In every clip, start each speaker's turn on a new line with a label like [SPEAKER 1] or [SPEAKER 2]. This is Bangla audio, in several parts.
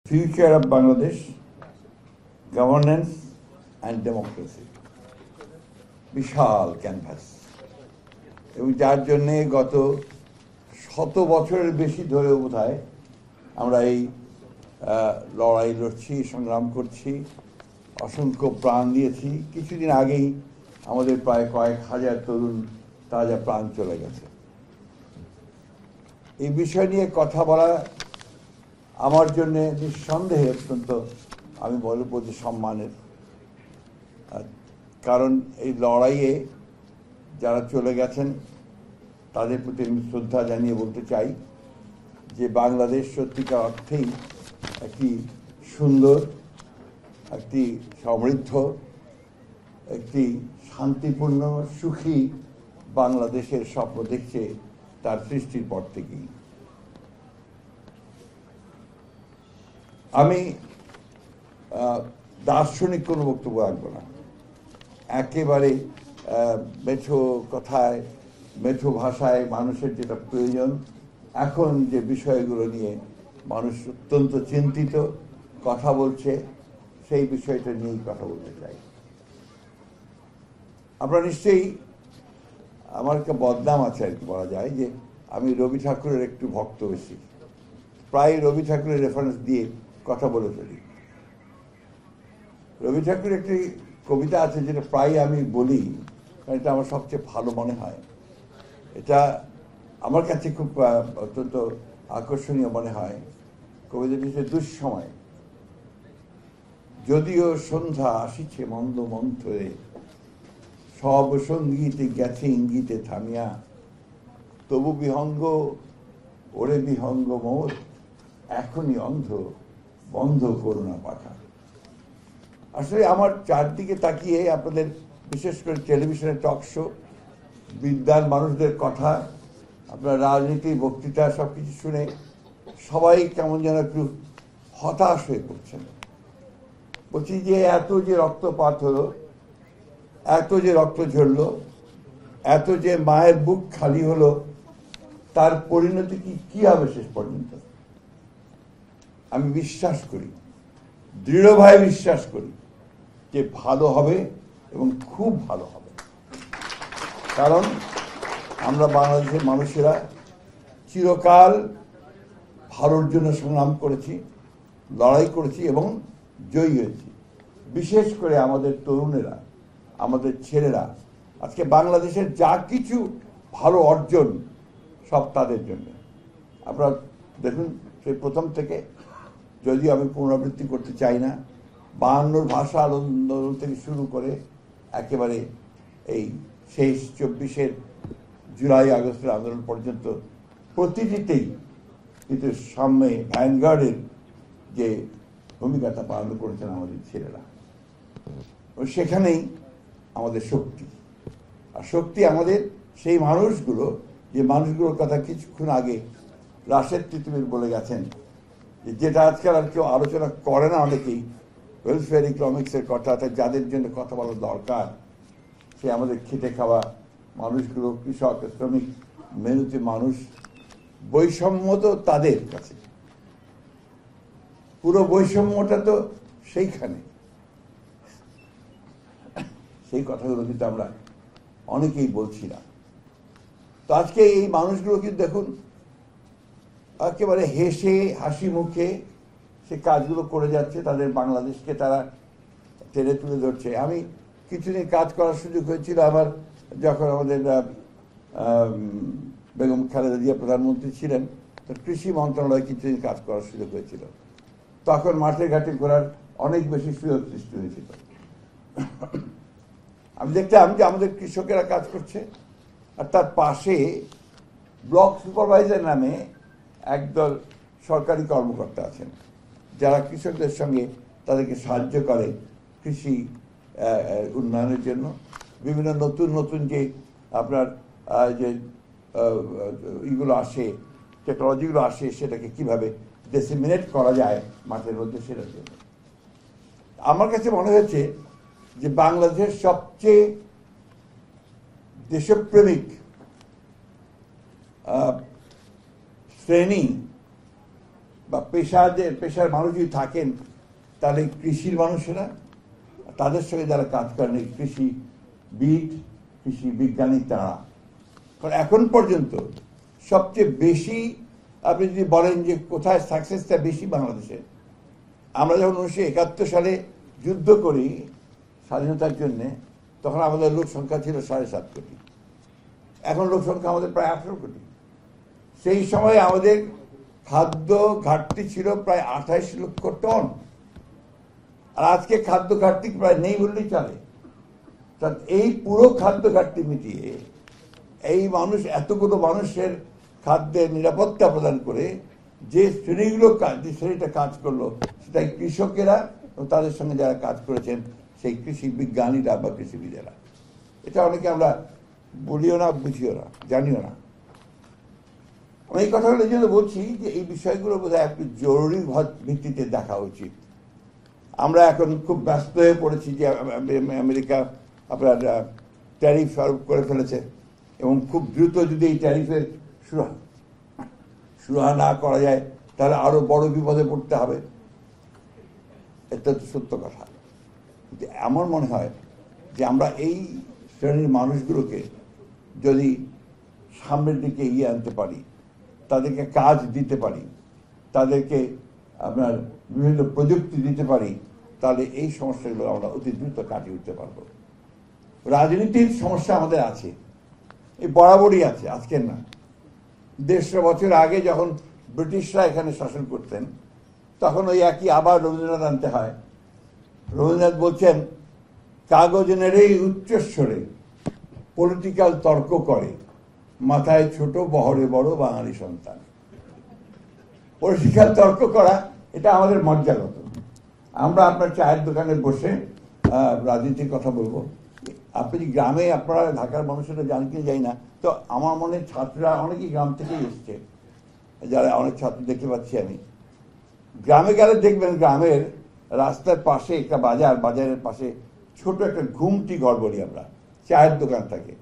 [SPEAKER 1] Future of Bangladesh, Governance and Democracy, বিশাল ক্যানভাস, এবং যার জন্যে গত 100 বছরের বেশি ধরে বোধহয় আমরা এই লড়াই লড়ছি, সংগ্রাম করছি, অসংখ্য প্রাণ দিয়েছি। কিছুদিন আগেই আমাদের প্রায় কয়েক হাজার তরুণ তাজা প্রাণ চলে গেছে। এই বিষয় নিয়ে কথা বলা আমার জন্য নিঃসন্দেহে অত্যন্ত, আমি বলবো যে সম্মানের, কারণ এই লড়াইয়ে যারা চলে গেছেন তাদের প্রতি আমি শ্রদ্ধা জানিয়ে বলতে চাই যে বাংলাদেশ সত্যিকার অর্থেই একটি সুন্দর, একটি সমৃদ্ধ, একটি শান্তিপূর্ণ, সুখী বাংলাদেশের স্বপ্ন দেখছে তার সৃষ্টির পর থেকেই। আমি দার্শনিক কোনো বক্তব্য রাখবো না, একেবারে মেঠো কথায়, মেঠো ভাষায় মানুষের যেটা প্রয়োজন, এখন যে বিষয়গুলো নিয়ে মানুষ অত্যন্ত চিন্তিত কথা বলছে, সেই বিষয়টা নিয়েই কথা বলতে চাই। আপনারা নিশ্চয়ই, আমার একটা বদনাম আছে আর কি বলা যায়, যে আমি রবি ঠাকুরের একটু ভক্ত বেশি, প্রায় রবি ঠাকুরের রেফারেন্স দিয়ে কথা বলে ফেলি। রবি ঠাকুরের একটি কবিতা আছে যেটা প্রায় আমি বলি, কারণ এটা আমার সবচেয়ে ভালো মনে হয়। এটা আমার কাছে খুব অত্যন্ত আকর্ষণীয় মনে হয়। কবিতাটি হচ্ছে, দুঃসময় যদিও সন্ধ্যা আসিছে মন্দ মন্থরে, সব সঙ্গীতে গেছে ইঙ্গিতে থামিয়া, তবু বিহঙ্গ ওরে বিহঙ্গ মোর, এখনই অন্ধ বন্ধ করুণা পাঠা। আসলে আমার চারদিকে তাকিয়ে আপনাদের, বিশেষ করে টেলিভিশনের টক শো, বিদ্যান মানুষদের কথা, আপনার রাজনীতি, বক্তৃতা, সবকিছু শুনে সবাই কেমন যেন একটু হতাশ হয়ে পড়ছেন। বলছি যে এত যে রক্তপাত হলো, এত যে রক্ত ঝরলো, এত যে মায়ের বুক খালি হলো, তার পরিণতি কি হবে শেষ পর্যন্ত? আমি বিশ্বাস করি, দৃঢ়ভাবে বিশ্বাস করি যে ভালো হবে, এবং খুব ভালো হবে। কারণ আমরা বাংলাদেশের মানুষেরা চিরকাল ভালোর জন্য সংগ্রাম করেছি, লড়াই করেছি এবং জয়ী হয়েছি। বিশেষ করে আমাদের তরুণেরা, আমাদের ছেলেরা, আজকে বাংলাদেশের যা কিছু ভালো অর্জন সব তাদের জন্য। আপনারা দেখুন, সেই প্রথম থেকে, যদিও আমি পুনরাবৃত্তি করতে চাই না, 52 ভাষা আন্দোলন থেকে শুরু করে একেবারে এই শেষ 24 জুলাই আগস্টের আন্দোলন পর্যন্ত, প্রতিটিতেই কিন্তু সামনে ভ্যানগার্ডের যে ভূমিকাটা পালন করেছেন আমাদের ছেলেরা, সেখানেই আমাদের শক্তি। আর শক্তি আমাদের সেই মানুষগুলো, যে মানুষগুলোর কথা কিছুক্ষণ আগে রাশেদ তিতুমির বলে গেছেন, যেটা আজকাল আর কেউ আলোচনা করে না অনেকেই, ওয়েলফেয়ার ইকোনমিক্সের কথা, যাদের জন্য কথা বলা দরকার, সে আমাদের খেটে খাওয়া মানুষগুলো, কৃষক, শ্রমিক, মেহনতি মানুষ। বৈষম্য তো তাদের কাছে, পুরো বৈষম্যটা তো সেইখানে। সেই কথাগুলো কিন্তু আমরা অনেকেই বলছি না। তো আজকে এই মানুষগুলো কিন্তু দেখুন, একেবারে হেসে হাসি মুখে সে কাজগুলো করে যাচ্ছে, তাদের বাংলাদেশকে তারা টেনে তুলে ধরছে। আমি কিছুদিন কাজ করার সুযোগ হয়েছিল আমার, যখন আমাদের বেগম খালেদা জিয়া প্রধানমন্ত্রী ছিলেন, তো কৃষি মন্ত্রণালয়ে কিছুদিন কাজ করার সুযোগ হয়েছিল। তখন মাঠে ঘাটে ঘোরার অনেক বেশি সুযোগ সৃষ্টি হয়েছিল। আমি দেখতাম যে আমাদের কৃষকেরা কাজ করছে, আর তার পাশে ব্লক সুপারভাইজার নামে একদল সরকারি কর্মকর্তা আছেন, যারা কৃষকদের সঙ্গে তাদেরকে সাহায্য করে কৃষি উন্নয়নের জন্য। বিভিন্ন নতুন নতুন যে আপনার যে ইগুলো আসে, টেকনোলজিগুলো আসে, সেটাকে কিভাবে ডিসেমিনেট করা যায় মাঠের মধ্যে, সেটার জন্য। আমার কাছে মনে হয়েছে যে বাংলাদেশের সবচেয়ে দেশপ্রেমিক শ্রেণী বা পেশার মানুষ যদি থাকেন, তাহলে কৃষির মানুষেরা, তাদের সঙ্গে যারা কাজ করেন, কৃষিবিদ, কৃষি বিজ্ঞানী তারা। কারণ এখন পর্যন্ত সবচেয়ে বেশি, আপনি যদি বলেন যে কোথায় সাকসেসটা বেশি বাংলাদেশে, আমরা যখন 1971 সালে যুদ্ধ করি স্বাধীনতার জন্যে, তখন আমাদের লোক সংখ্যা ছিল 7.5 কোটি। এখন লোক সংখ্যা আমাদের প্রায় 18 কোটি। সেই সময় আমাদের খাদ্য ঘাটতি ছিল প্রায় 28 লক্ষ টন, আর আজকে খাদ্য ঘাটতি প্রায় নেই বললেই চলে। এই পুরো খাদ্য ঘাটতি মিটিয়ে এই মানুষ, এতগুলো মানুষের খাদ্যের নিরাপত্তা প্রদান করে যে শ্রেণীটা কাজ করলো, সেটা কৃষকেরা ও তাদের সঙ্গে যারা কাজ করেছেন সেই কৃষি বিজ্ঞানীরা বা কৃষিবিদেরা। এটা অনেকে আমরা বলিও না, বুঝিও না, জানিও না। আমি এই কথাগুলো এই জন্য বলছি যে এই বিষয়গুলো বোধহয় একটু জরুরি ভিত্তিতে দেখা উচিত। আমরা এখন খুব ব্যস্ত হয়ে পড়েছি যে আমেরিকা আপনার ট্যারিফ আরোপ করে ফেলেছে, এবং খুব দ্রুত যদি এই ট্যারিফের সুরাহা না করা যায় তাহলে আরো বড় বিপদে পড়তে হবে। এটা তো সত্য কথা। কিন্তু আমার মনে হয় যে আমরা এই শ্রেণীর মানুষগুলোকে যদি সামনের দিকে এগিয়ে আনতে পারি, তাদেরকে কাজ দিতে পারি, তাদেরকে আপনার বিভিন্ন প্রযুক্তি দিতে পারি, তাহলে এই সমস্যাগুলো আমরা অতি দ্রুত কাটিয়ে উঠতে পারবো। রাজনীতির সমস্যা আমাদের আছে, এই বরাবরই আছে, আজকের না। 150 বছর আগে যখন ব্রিটিশরা এখানে শাসন করতেন, তখন ওই একই আবার রবীন্দ্রনাথ আনতে হয়। রবীন্দ্রনাথ বলছেন, কাগজ নেড়েই উচ্চস্বরে পলিটিক্যাল তর্ক করে, মাথায় ছোট বহরে বড় বাঙালি সন্তান। পলিটিক্যাল তর্ক করা এটা আমাদের মর্যাদাগত। আমরা আপনার চায়ের দোকানে বসে রাজনীতির কথা বলবো। আপনি গ্রামে, আপনারা ঢাকার মানুষেরা জানেন কি যাই না, তো আমার মনে ছাত্ররা অনেকেই গ্রাম থেকেই এসছে, যারা অনেক ছাত্র দেখতে পাচ্ছি আমি। গ্রামে গেলে দেখবেন গ্রামের রাস্তার পাশে একটা বাজারের পাশে ছোট একটা ঘুমটি ঘর বলি আমরা, চায়ের দোকান থাকে।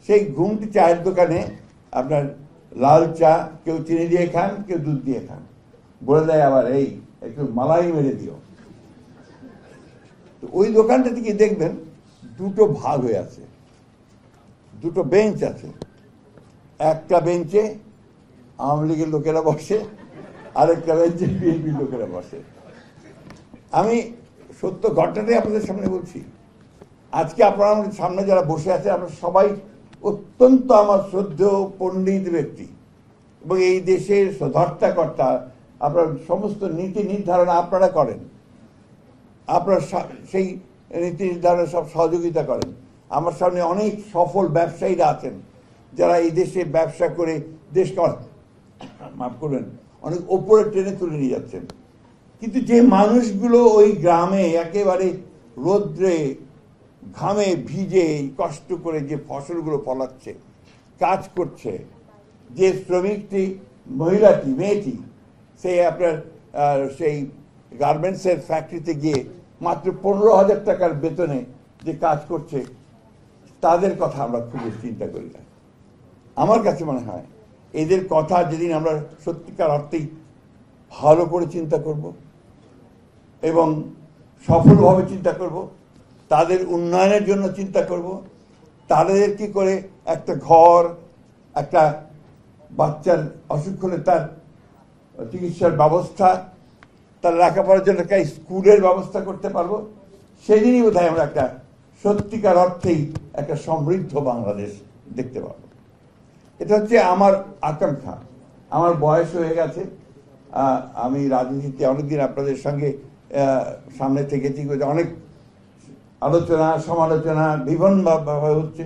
[SPEAKER 1] সেই ঘুমটি চায়ের দোকানে আপনার লাল চা কেউ চিনি দিয়ে খান, কেউ দুধ দিয়ে খান, বলে দেয় আবার এই একটু মালাই মেরে দিও। তো ওই দোকানটা থেকে দেখবেন দুটো ভাগ হয়ে আছে, দুটো বেঞ্চ আছে। একটা বেঞ্চে আওয়ামী লীগের লোকেরা বসে, আরেকটা বেঞ্চে বিএনপির লোকেরা বসে। আমি সত্য ঘটনাটাই আপনাদের সামনে বলছি। আজকে আপনারা আমাদের সামনে যারা বসে আছে, আমরা সবাই অত্যন্ত আমার শ্রদ্ধেয় পণ্ডিত ব্যক্তি, এবং এই দেশের ধর্তাকর্তা। আপনার সমস্ত নীতি নির্ধারণ আপনারা করেন, আপনারা সেই নীতি নির্ধারণে সব সহযোগিতা করেন। আমার সামনে অনেক সফল ব্যবসায়ীরা আছেন, যারা এই দেশে ব্যবসা করে দেশকে, মাফ করবেন, অনেক ওপরে টেনে তুলে নিয়ে যাচ্ছেন। কিন্তু যে মানুষগুলো ওই গ্রামে একেবারে রোদ্রে ঘামে ভিজে কষ্ট করে যে ফসলগুলো ফলাচ্ছে, কাজ করছে, যে শ্রমিকটি, মহিলাটি, মেয়েটি, সেই আপনার সেই গার্মেন্টসের ফ্যাক্টরিতে গিয়ে মাত্র 15,000 টাকার বেতনে যে কাজ করছে, তাদের কথা আমরা খুব চিন্তা করি না। আমার কাছে মনে হয় এদের কথা যেদিন আমরা সত্যিকার অর্থেই ভালো করে চিন্তা করব এবং সফলভাবে চিন্তা করব, তাদের উন্নয়নের জন্য চিন্তা করব, তাদের কি করে একটা ঘর, একটা বাচ্চার অসুখ হলে তার চিকিৎসার ব্যবস্থা, তার লেখাপড়ার জন্য একটা স্কুলের ব্যবস্থা করতে পারবো, সেদিনই বোধহয় আমরা একটা সত্যিকার অর্থেই একটা সমৃদ্ধ বাংলাদেশ দেখতে পাবো। এটা হচ্ছে আমার আকাঙ্ক্ষা। আমার বয়স হয়ে গেছে, আমি রাজনীতিতে অনেকদিন আপনাদের সঙ্গে সামনে থেকেছি, অনেক আলোচনা সমালোচনা বিভিন্নভাবে হচ্ছে,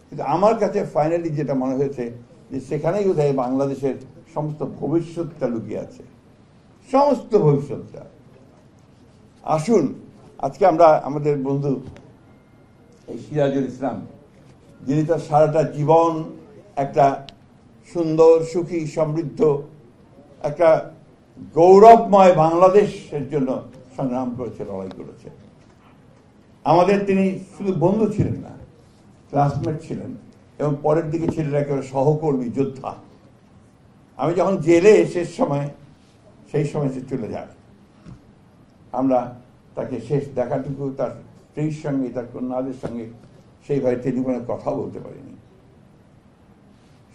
[SPEAKER 1] কিন্তু আমার কাছে ফাইনালি যেটা মনে হয়েছে যে সেখানেই বোধহয় বাংলাদেশের সমস্ত ভবিষ্যৎটা লুকিয়ে আছে, সমস্ত ভবিষ্যৎটা। আসুন আজকে আমরা আমাদের বন্ধু এই সিরাজুল ইসলাম, যিনি তার সারাটা জীবন একটা সুন্দর, সুখী, সমৃদ্ধ, একটা গৌরবময় বাংলাদেশের জন্য সংগ্রাম করেছে, লড়াই করেছে। আমাদের তিনি শুধু বন্ধু ছিলেন না, ক্লাসমেট ছিলেন, এবং পরের দিকে ছিলেন একেবারে সহকর্মী, যোদ্ধা। আমি যখন জেলে শেষ সময় সেই সময় সে চলে যায়। আমরা তাকে শেষ দেখাটুকু তার স্ত্রীর সঙ্গে, তার কন্যাদের সঙ্গে সেইভাবে টেলিফোনে কথা বলতে পারিনি।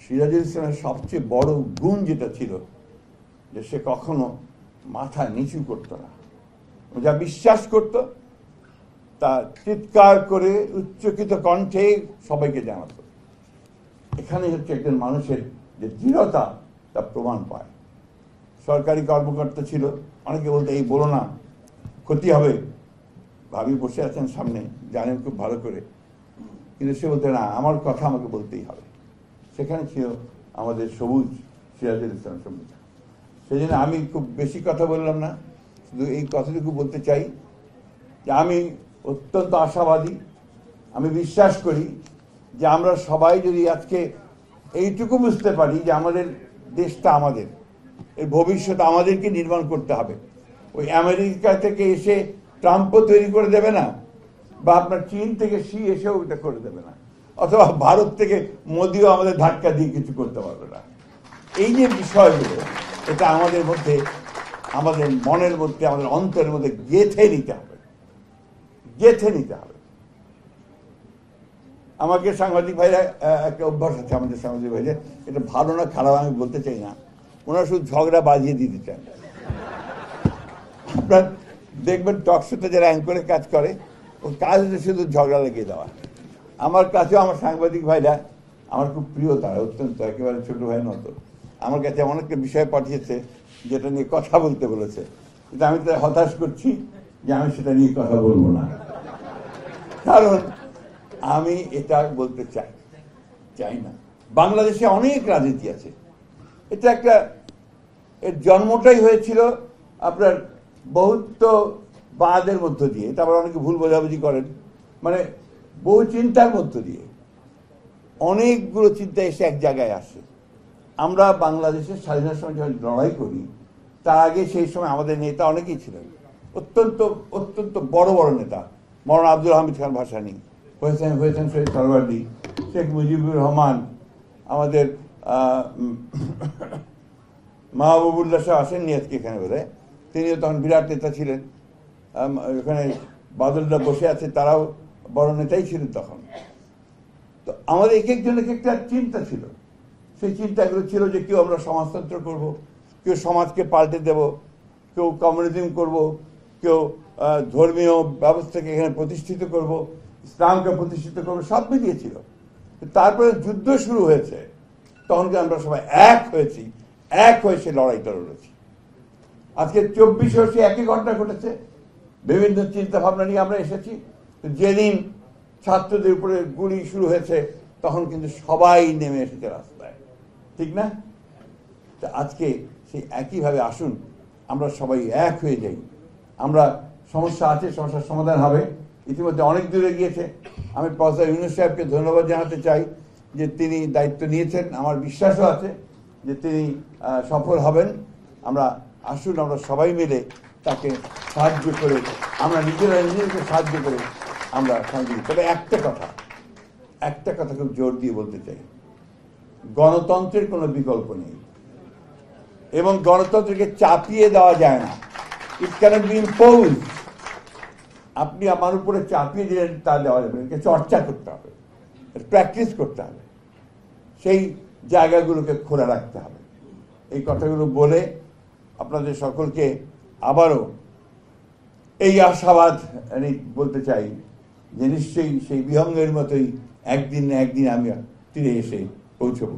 [SPEAKER 1] সিরাজুল ইসলামের সবচেয়ে বড় গুণ যেটা ছিল যে সে কখনো মাথা নিচু করতো না, যা বিশ্বাস করত তা চিৎকার করে উচ্চকিত কণ্ঠে সবাইকে জানাতো। এখানে হচ্ছে একজন মানুষের যে দৃঢ়তা তা প্রমাণ পায়। সরকারি কর্মকর্তা ছিল, অনেকে বলতে এই বলো না ক্ষতি হবে, ভাবি বসে আছেন সামনে, জানেন খুব ভালো করে, কিন্তু সে বলতে না, আমার কথা আমাকে বলতেই হবে। সেখানে ছিল আমাদের সবুজ সিরাজুল ইসলাম সবুজ। সেই জন্য আমি খুব বেশি কথা বললাম না, শুধু এই কথাটুকু বলতে চাই যে আমি অত্যন্ত আশাবাদী। আমি বিশ্বাস করি যে আমরা সবাই যদি আজকে এইটুকু বুঝতে পারি যে আমাদের দেশটা আমাদের, এই ভবিষ্যৎ আমাদেরকে নির্মাণ করতে হবে। ওই আমেরিকা থেকে এসে ট্রাম্পও তৈরি করে দেবে না, বা আপনার চীন থেকে শি এসেও এটা করে দেবে না, অথবা ভারত থেকে মোদিও আমাদের ধাক্কা দিয়ে কিছু করতে পারবে না। এই যে বিষয়গুলো, এটা আমাদের মধ্যে, আমাদের মনের মধ্যে, আমাদের অন্তরের মধ্যে গেঁথে নিতে হবে, গেঁথে নিতে হবে। আমাকে সাংবাদিক ভাইরা, একটা অভ্যাস আছে আমাদের সাংবাদিক ভাইদের, এটা ভালো না খারাপ আমি বলতে চাই না, ওনারা শুধু ঝগড়া বাজিয়ে দিতে চান। আপনার দেখবেন টকশোতে যারা অ্যাঙ্করে কাজ করে, ও কাজ হচ্ছে শুধু ঝগড়া লাগিয়ে দেওয়া। আমার কাছেও আমার সাংবাদিক ভাইরা আমার খুব প্রিয়, তারা অত্যন্ত একেবারে ছোট ভাইয়ের মতো। আমার কাছে অনেকটা বিষয় পাঠিয়েছে যেটা নিয়ে কথা বলতে বলেছে, কিন্তু আমি তাদের হতাশ করছি যে আমি সেটা নিয়ে কথা বলবো না, কারণ আমি এটা বলতে চাই না। বাংলাদেশে অনেক রাজনীতি আছে, এটা একটা, এর জন্মটাই হয়েছিল আপনার বহুত্ববাদের মধ্য দিয়ে, তারপর অনেকে ভুল বোঝাবুঝি করেন, মানে বহু চিন্তার মধ্য দিয়ে অনেকগুলো চিন্তা এসে এক জায়গায় আসে। আমরা বাংলাদেশের স্বাধীনতার সময় যখন লড়াই করি, তার আগে সেই সময় আমাদের নেতা অনেকেই ছিলেন, অত্যন্ত অত্যন্ত বড় বড় নেতা। মৌলানা আব্দুল হামিদ খান ভাসানী, হয়েছেন শহীদ সরওয়ার্দী, শেখ মুজিবুর রহমান, আমাদের মাহবুবুল্লাহ শাহ আসেননি আজকে এখানে বোধ হয়, তিনিও তখন বিরাট নেতা ছিলেন। এখানে বাদলরা বসে আছে, তারাও বড় নেতাই ছিলেন তখন। তো আমাদের এক একজনের একটা চিন্তা ছিল, সেই চিন্তাগুলো ছিল যে কেউ আমরা সমাজতন্ত্র করব, কেউ সমাজকে পাল্টে দেব, কেউ কমিউনিজম করব, কেউ ধর্মীয় ব্যবস্থাকে এখানে প্রতিষ্ঠিত করব, ইসলামকে প্রতিষ্ঠিত করব, সব মিলিয়েছিল। তারপরে যুদ্ধ শুরু হয়েছে, তখন আমরা সবাই এক হয়েছি, এক হয়ে সে লড়াইটা লড়েছি। আজকে 24 বছর একই ঘটনা ঘটেছে, বিভিন্ন চিন্তা ভাবনা নিয়ে আমরা এসেছি। যেদিন ছাত্রদের উপরে গুলি শুরু হয়েছে, তখন কিন্তু সবাই নেমে এসেছে রাস্তায়, ঠিক না? তা আজকে সেই একইভাবে আসুন আমরা সবাই এক হয়ে যাই। আমরা, সমস্যা আছে, সমস্যার সমাধান হবে, ইতিমধ্যে অনেক দূরে গিয়েছে। আমি প্রফেসর ইউনূস সাহেবকে ধন্যবাদ জানাতে চাই যে তিনি দায়িত্ব নিয়েছেন, আমার বিশ্বাসও আছে যে তিনি সফল হবেন। আমরা আসুন আমরা সবাই মিলে তাকে সাহায্য করে, আমরা নিজেদেরকে সাহায্য করে আমরা সাহায্য। তবে একটা কথা খুব জোর দিয়ে বলতে চাই, গণতন্ত্রের কোনো বিকল্প নেই, এবং গণতন্ত্রকে চাপিয়ে দেওয়া যায় না। ইট ক্যানট বি ইম্পোজ। আপনি আমার উপরে চাপিয়ে দিলেন তা দেওয়া যাবে, একে চর্চা করতে হবে, প্র্যাকটিস করতে হবে, সেই জায়গাগুলোকে খোলা রাখতে হবে। এই কথাগুলো বলে আপনাদের সকলকে আবারও এই আশাবাদ আমি বলতে চাই যে নিশ্চয়ই সেই বিহঙ্গের মতোই একদিন না একদিন আমি ফিরে এসে পৌঁছবো।